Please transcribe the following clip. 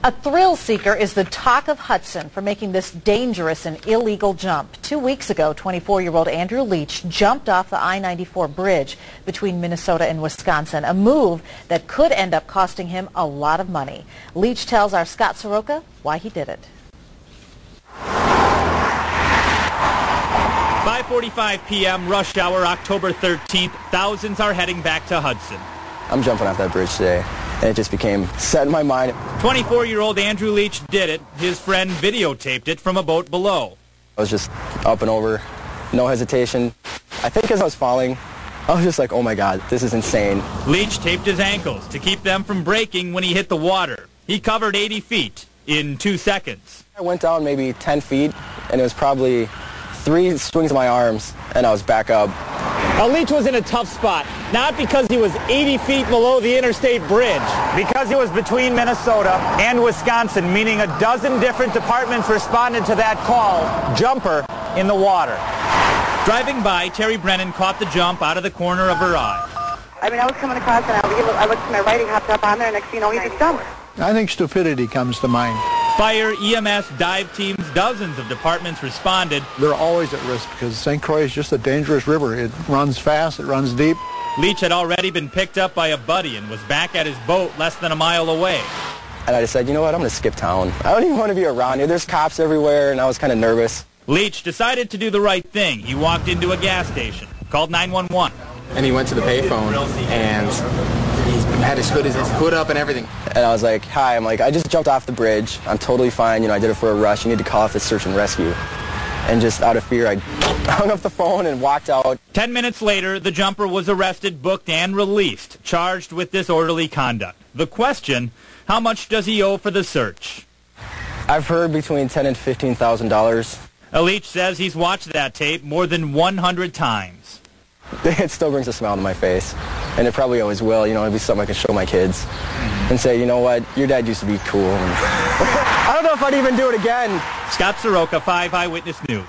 A thrill seeker is the talk of Hudson for making this dangerous and illegal jump. 2 weeks ago, 24-year-old Andrew Leach jumped off the I94 bridge between Minnesota and Wisconsin, a move that could end up costing him a lot of money. Leach tells our Scott Soroka why he did it. 5:45 p.m. rush hour, October 13th. Thousands are heading back to Hudson. I'm jumping off that bridge today, and it just became set in my mind. 24-year-old Andrew Leach did it. His friend videotaped it from a boat below. I was just up and over, no hesitation. I think as I was falling, I was just like, oh my God, this is insane. Leach taped his ankles to keep them from breaking when he hit the water. He covered 80 feet in 2 seconds. I went down maybe 10 feet, and it was probably 3 swings of my arms, and I was back up. Now, Leach was in a tough spot, not because he was 80 feet below the interstate bridge, because he was between Minnesota and Wisconsin, meaning a dozen different departments responded to that call, jumper in the water. Driving by, Terry Brennan caught the jump out of the corner of her eye. I mean, I was coming across and I looked to my right, he hopped up on there, and next thing you know, he just jumped. I think stupidity comes to mind. Fire, EMS, dive teams, dozens of departments responded. They're always at risk because St. Croix is just a dangerous river. It runs fast, it runs deep. Leach had already been picked up by a buddy and was back at his boat less than a mile away. And I decided, you know what, I'm going to skip town. I don't even want to be around here. There's cops everywhere, and I was kind of nervous. Leach decided to do the right thing. He walked into a gas station, called 911. And he went to the payphone, and he had his hood up and everything. And I was like, hi, I just jumped off the bridge. I'm totally fine. I did it for a rush. You need to call off the search and rescue. And just out of fear, I hung up the phone and walked out. 10 minutes later, the jumper was arrested, booked, and released, charged with disorderly conduct. The question, how much does he owe for the search? I've heard between $10,000 and $15,000. Leach says he's watched that tape more than 100 times. It still brings a smile to my face, and it probably always will. It'll be something I can show my kids and say, you know what, your dad used to be cool. I don't know if I'd even do it again. Scott Soroka, 5 Eyewitness News.